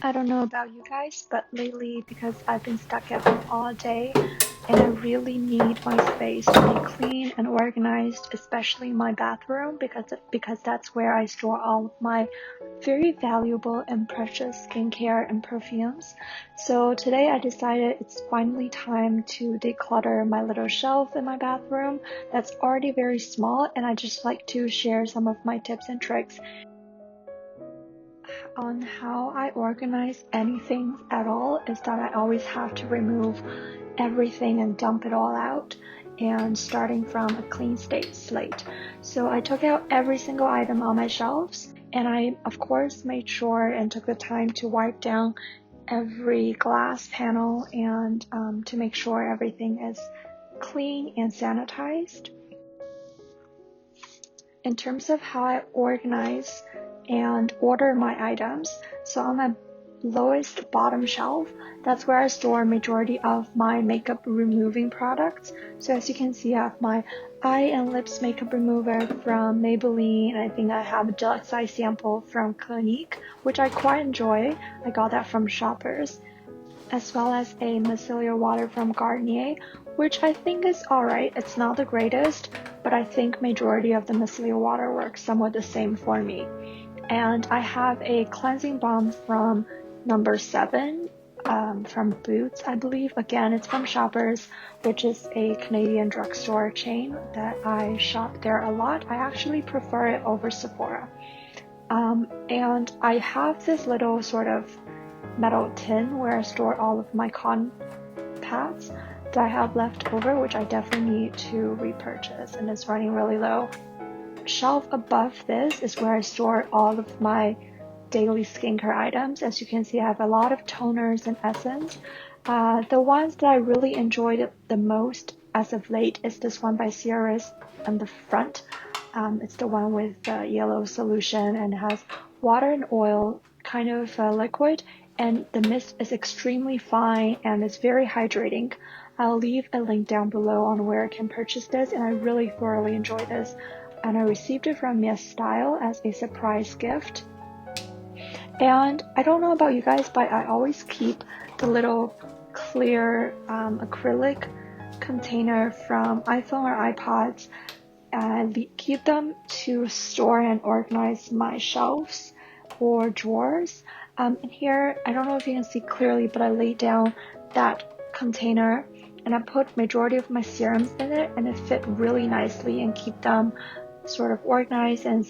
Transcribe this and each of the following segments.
I don't know about you guys, but lately, because I've been stuck at home all day and I really need my space to be clean and organized, especially my bathroom, because that's where I store all of my very valuable and precious skincare and perfumes. So today I decided it's finally time to declutter my little shelf in my bathroom that's already very small, and I just like to share some of my tips and tricks on how I organize anything at all. Is that I always have to remove everything and dump it all out, and starting from a clean slate. So I took out every single item on my shelves, and I of course made sure and took the time to wipe down every glass panel and to make sure everything is clean and sanitized. In terms of how I organize and order my items, so on my lowest bottom shelf, that's where I store majority of my makeup removing products. So as you can see, I have my eye and lips makeup remover from Maybelline. I think I have a deluxe size sample from Clinique, which I quite enjoy. I got that from Shoppers, as well as a micellar water from Garnier, which I think is alright. It's not the greatest, but I think majority of the micellar water works somewhat the same for me. And I have a cleansing balm from number 7 from Boots, I believe. Again, it's from Shoppers, which is a Canadian drugstore chain that I shop there a lot. I actually prefer it over Sephora. And I have this little sort of metal tin where I store all of my cotton pads that I have left over, which I definitely need to repurchase, and it's running really low. Shelf above this is where I store all of my daily skincare items. As you can see, I have a lot of toners and essence. The ones that I really enjoyed the most as of late is this one by Sioris on the front. It's the one with the yellow solution and has water and oil kind of liquid, and the mist is extremely fine and it's very hydrating. I'll leave a link down below on where I can purchase this, and I really thoroughly enjoy this. And I received it from Yesstyle as a surprise gift. And I don't know about you guys, but I always keep the little clear acrylic container from iPhone or iPods. I keep them to store and organize my shelves or drawers. And here, I don't know if you can see clearly, but I laid down that container and I put majority of my serums in it, and it fit really nicely and keep them sort of organized, and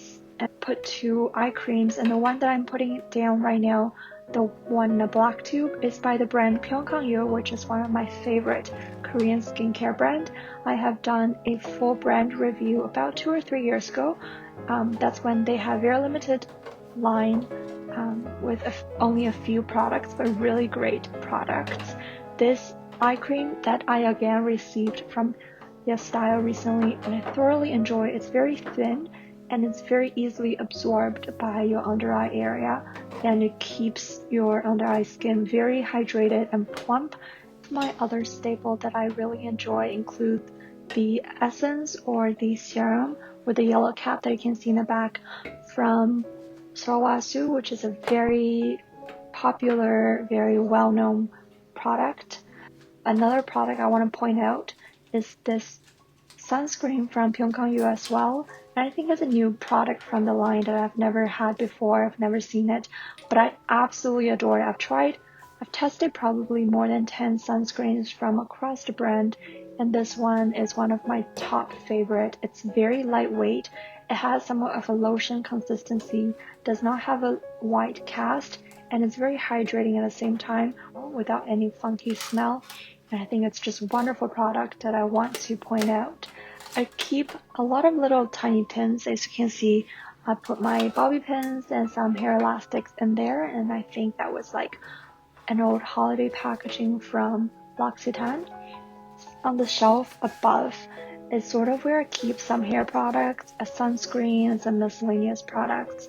put 2 eye creams. And the one that I'm putting down right now, the one in a black tube, is by the brand Pyunkang, which is one of my favorite Korean skincare brand. I have done a full brand review about 2 or 3 years ago. That's when they have very limited line with only a few products, but really great products. This eye cream that I again received from Yesstyle recently, and I thoroughly enjoy. It's very thin and it's very easily absorbed by your under eye area, and it keeps your under eye skin very hydrated and plump. My other staple that I really enjoy include the essence or the serum with the yellow cap that you can see in the back from Sulwhasoo, which is a very popular, very well-known product. Another product I want to point out is this sunscreen from Pyunkang as well. And I think it's a new product from the line that I've never had before. I've never seen it, but I absolutely adore it. I've tested probably more than 10 sunscreens from across the brand, and this one is one of my top favorite. It's very lightweight. It has somewhat of a lotion consistency, does not have a white cast, and it's very hydrating at the same time without any funky smell. And I think it's just a wonderful product that I want to point out. I keep a lot of little tiny pins. As you can see, I put my bobby pins and some hair elastics in there, and I think that was like an old holiday packaging from L'Occitane. On the shelf above is sort of where I keep some hair products, a sunscreen, and some miscellaneous products.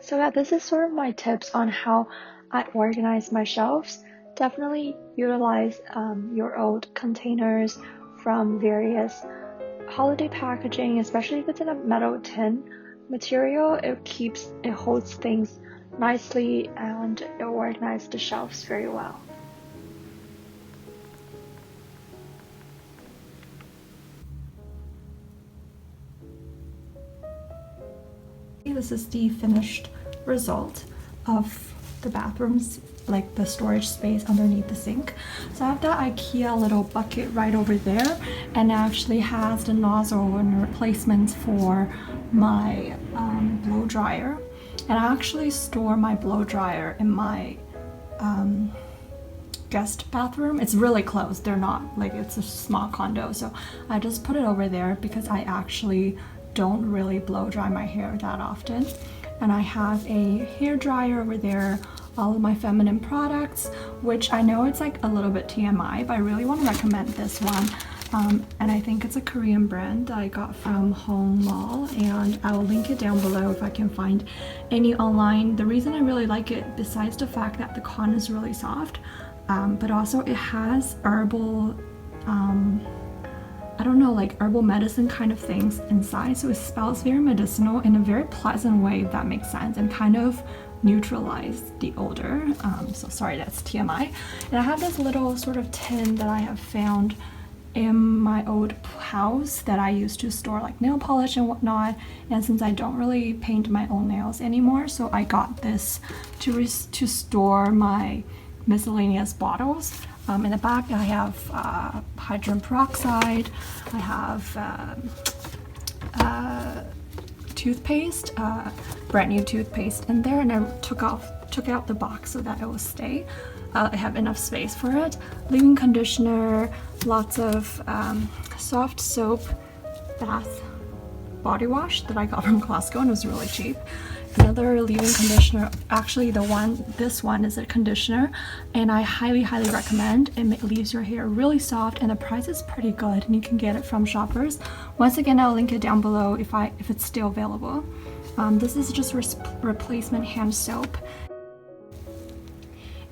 So yeah, this is sort of my tips on how I organize my shelves. Definitely utilize your old containers from various holiday packaging, especially if it's in a metal tin material. It holds things nicely and it organized the shelves very well. This is the finished result of the bathrooms, like the storage space underneath the sink. So I have the IKEA little bucket right over there, and it actually has the nozzle and replacements for my blow dryer. And I actually store my blow dryer in my guest bathroom. It's really close. They're not like, it's a small condo, so I just put it over there because I actually don't really blow dry my hair that often. And I have a hair dryer over there, all of my feminine products, which I know it's like a little bit TMI, but I really want to recommend this one. And I think it's a Korean brand that I got from Home Mall, and I will link it down below if I can find any online. The reason I really like it, besides the fact that the cotton is really soft, but also it has herbal, I don't know, like herbal medicine kind of things inside, so it smells very medicinal in a very pleasant way, if that makes sense, and kind of neutralize the odor. So sorry, that's TMI. And I have this little sort of tin that I have found in my old house that I used to store like nail polish and whatnot, and since I don't really paint my own nails anymore, so I got this to store my miscellaneous bottles. In the back I have hydrogen peroxide, I have toothpaste, brand new toothpaste in there, and I took out the box so that it will stay. I have enough space for it. Leave-in conditioner, lots of soft soap, bath body wash that I got from Costco and it was really cheap. Another leave-in conditioner, actually this one is a conditioner, and I highly recommend. It leaves your hair really soft and the price is pretty good, and you can get it from Shoppers. Once again, I'll link it down below if it's still available. This is just replacement hand soap,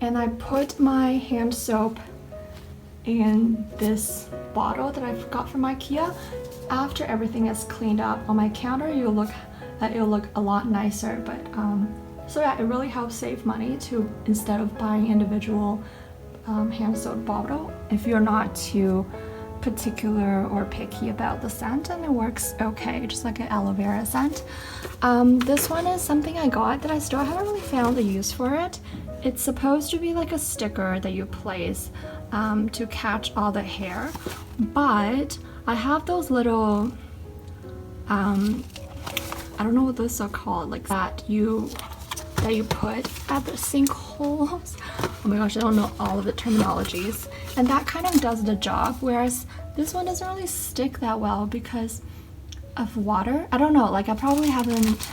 and I put my hand soap in this bottle that I got from IKEA. After everything is cleaned up on my counter, it'll look a lot nicer. But so yeah, it really helps save money instead of buying individual hand soap bottle. If you're not too particular or picky about the scent, and it works okay, just like an aloe vera scent. This one is something I got that I still haven't really found the use for it. It's supposed to be like a sticker that you place to catch all the hair, but I have those little I don't know what those are called, like that you put at the sinkholes. Oh my gosh, I don't know all of the terminologies. And that kind of does the job, whereas this one doesn't really stick that well because of water. I don't know, like I probably haven't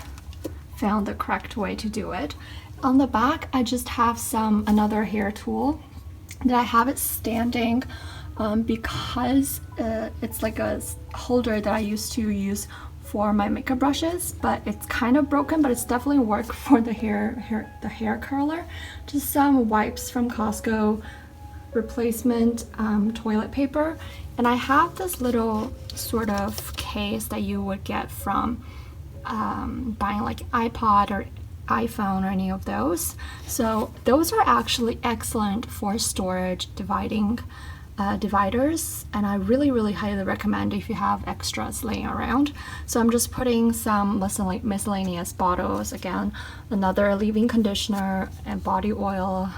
found the correct way to do it. On the back, I just have another hair tool that I have it standing because it's like a holder that I used to use for my makeup brushes, but it's kind of broken, but it's definitely work for the hair curler. Just some wipes from Costco, replacement toilet paper, and I have this little sort of case that you would get from buying like iPod or iPhone or any of those. So those are actually excellent for storage dividers, and I really highly recommend if you have extras laying around. So I'm just putting some miscellaneous bottles, again another leave-in conditioner and body oil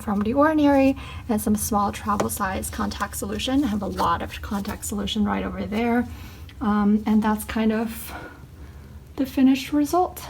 from The Ordinary, and some small travel size contact solution. I have a lot of contact solution right over there, and that's kind of the finished result.